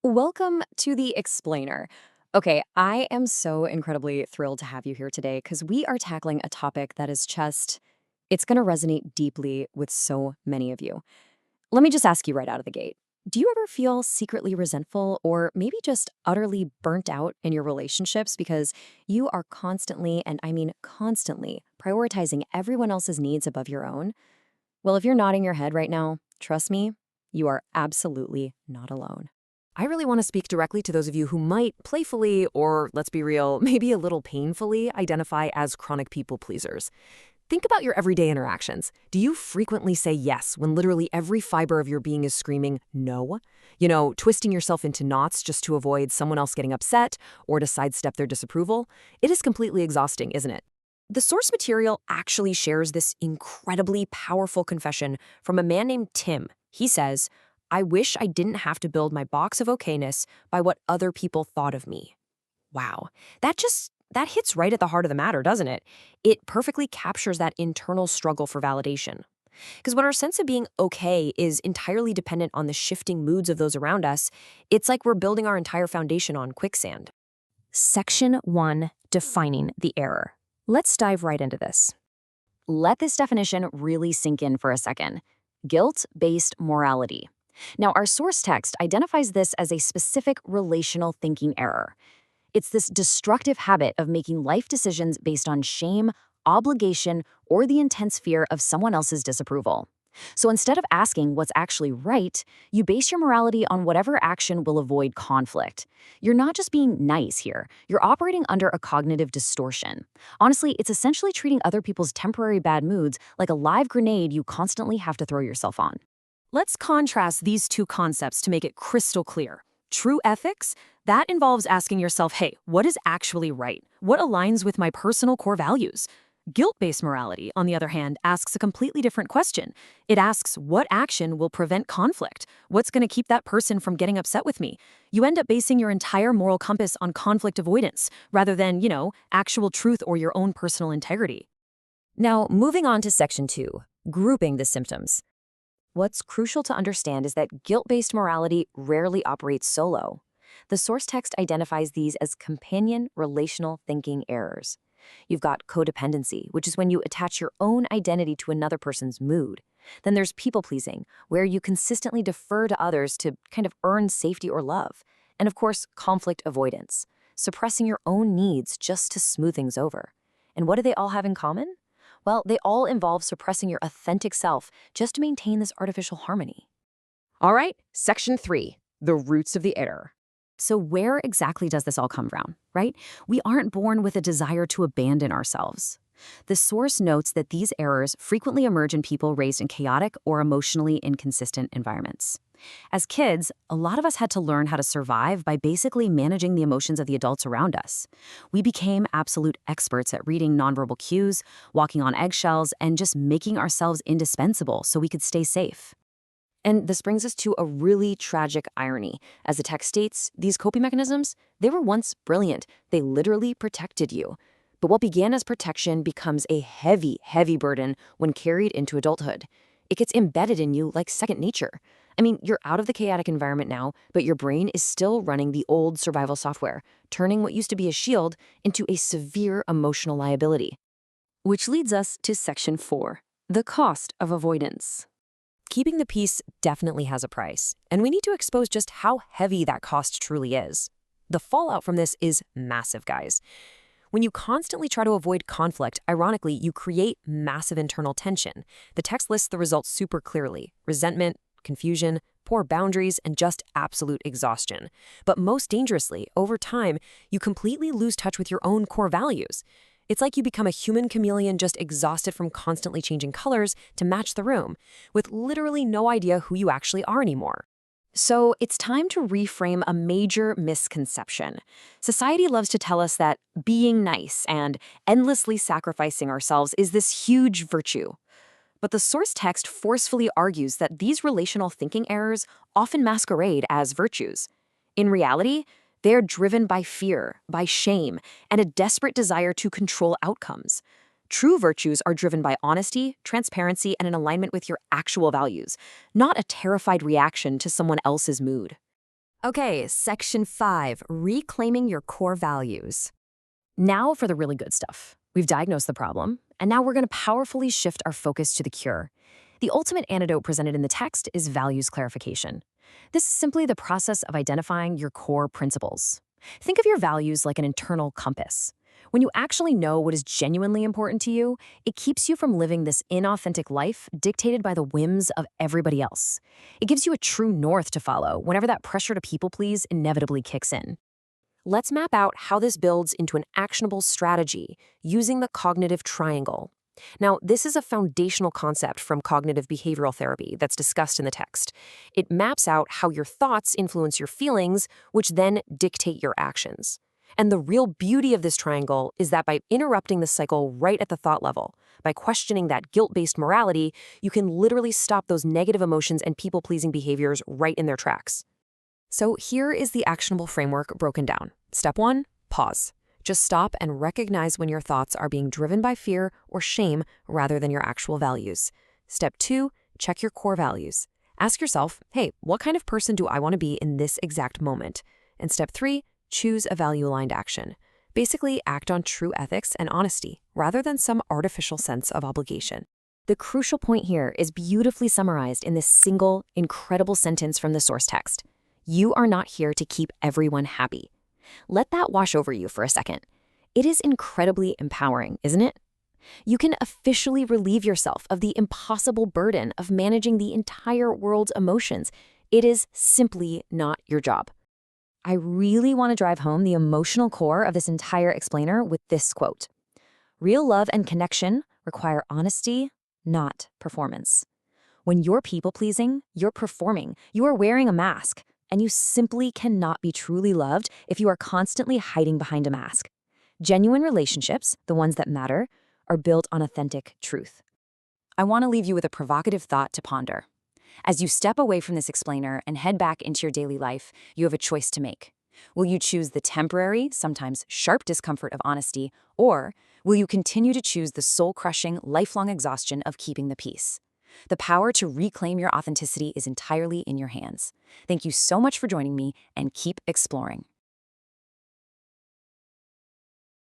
Welcome to the Explainer. Okay, I am so incredibly thrilled to have you here today because we are tackling a topic that is just, it's going to resonate deeply with so many of you. Let me just ask you right out of the gate. Do you ever feel secretly resentful or maybe just utterly burnt out in your relationships because you are constantly, and I mean constantly, prioritizing everyone else's needs above your own? Well, if you're nodding your head right now, trust me, you are absolutely not alone. I really want to speak directly to those of you who might playfully, or let's be real, maybe a little painfully identify as chronic people pleasers. Think about your everyday interactions. Do you frequently say yes when literally every fiber of your being is screaming no? Twisting yourself into knots just to avoid someone else getting upset or to sidestep their disapproval? It is completely exhausting, isn't it? The source material actually shares this incredibly powerful confession from a man named Tim. He says, I wish I didn't have to build my box of okayness by what other people thought of me. Wow. That hits right at the heart of the matter, doesn't it? It perfectly captures that internal struggle for validation. Because when our sense of being okay is entirely dependent on the shifting moods of those around us, it's like we're building our entire foundation on quicksand. Section 1, Defining the Error. Let's dive right into this. Let this definition really sink in for a second. Guilt-based morality. Now, our source text identifies this as a specific relational thinking error. It's this destructive habit of making life decisions based on shame, obligation, or the intense fear of someone else's disapproval. So instead of asking what's actually right, you base your morality on whatever action will avoid conflict. You're not just being nice here, you're operating under a cognitive distortion. Honestly, it's essentially treating other people's temporary bad moods like a live grenade you constantly have to throw yourself on. Let's contrast these two concepts to make it crystal clear. True ethics, that involves asking yourself, hey, what is actually right? What aligns with my personal core values? Guilt-based morality, on the other hand, asks a completely different question. It asks, what action will prevent conflict? What's going to keep that person from getting upset with me? You end up basing your entire moral compass on conflict avoidance, rather than, actual truth or your own personal integrity. Now, moving on to Section 2, grouping the symptoms. What's crucial to understand is that guilt-based morality rarely operates solo. The source text identifies these as companion relational thinking errors. You've got codependency, which is when you attach your own identity to another person's mood. Then there's people-pleasing, where you consistently defer to others to kind of earn safety or love. And of course, conflict avoidance, suppressing your own needs just to smooth things over. And what do they all have in common? Well, they all involve suppressing your authentic self just to maintain this artificial harmony. All right, Section 3, the roots of the error. So where exactly does this all come from, right? We aren't born with a desire to abandon ourselves. The source notes that these errors frequently emerge in people raised in chaotic or emotionally inconsistent environments. As kids, a lot of us had to learn how to survive by basically managing the emotions of the adults around us. We became absolute experts at reading nonverbal cues, walking on eggshells, and just making ourselves indispensable so we could stay safe. And this brings us to a really tragic irony. As the text states, these coping mechanisms, they were once brilliant. They literally protected you. But what began as protection becomes a heavy, heavy burden when carried into adulthood. It gets embedded in you like second nature. I mean, you're out of the chaotic environment now, but your brain is still running the old survival software, turning what used to be a shield into a severe emotional liability. Which leads us to Section 4, the cost of avoidance. Keeping the peace definitely has a price, and we need to expose just how heavy that cost truly is. The fallout from this is massive, guys. When you constantly try to avoid conflict, ironically, you create massive internal tension. The text lists the results super clearly: resentment, confusion, poor boundaries, and just absolute exhaustion. But most dangerously, over time, you completely lose touch with your own core values. It's like you become a human chameleon just exhausted from constantly changing colors to match the room, with literally no idea who you actually are anymore. So it's time to reframe a major misconception. Society loves to tell us that being nice and endlessly sacrificing ourselves is this huge virtue. But the source text forcefully argues that these relational thinking errors often masquerade as virtues. In reality, they are driven by fear, by shame, and a desperate desire to control outcomes. True virtues are driven by honesty, transparency, and an alignment with your actual values, not a terrified reaction to someone else's mood. Okay, Section 5, Reclaiming Your Core Values. Now for the really good stuff. We've diagnosed the problem, and now we're going to powerfully shift our focus to the cure. The ultimate antidote presented in the text is values clarification. This is simply the process of identifying your core principles. Think of your values like an internal compass. When you actually know what is genuinely important to you, it keeps you from living this inauthentic life dictated by the whims of everybody else. It gives you a true north to follow whenever that pressure to people please inevitably kicks in. Let's map out how this builds into an actionable strategy using the cognitive triangle. Now, this is a foundational concept from cognitive behavioral therapy that's discussed in the text. It maps out how your thoughts influence your feelings, which then dictate your actions. And the real beauty of this triangle is that by interrupting the cycle right at the thought level, by questioning that guilt-based morality, you can literally stop those negative emotions and people-pleasing behaviors right in their tracks. So here is the actionable framework broken down. Step 1, pause. Just stop and recognize when your thoughts are being driven by fear or shame rather than your actual values. Step 2, check your core values. Ask yourself, hey, what kind of person do I want to be in this exact moment? And step 3, choose a value-aligned action. Basically, act on true ethics and honesty rather than some artificial sense of obligation. The crucial point here is beautifully summarized in this single, incredible sentence from the source text. You are not here to keep everyone happy. Let that wash over you for a second. It is incredibly empowering, isn't it? You can officially relieve yourself of the impossible burden of managing the entire world's emotions. It is simply not your job. I really want to drive home the emotional core of this entire explainer with this quote. Real love and connection require honesty, not performance. When you're people-pleasing, you're performing, you are wearing a mask. And you simply cannot be truly loved if you are constantly hiding behind a mask. Genuine relationships, the ones that matter, are built on authentic truth. I want to leave you with a provocative thought to ponder. As you step away from this explainer and head back into your daily life, you have a choice to make. Will you choose the temporary, sometimes sharp discomfort of honesty, or will you continue to choose the soul-crushing, lifelong exhaustion of keeping the peace? The power to reclaim your authenticity is entirely in your hands. Thank you so much for joining me, and keep exploring.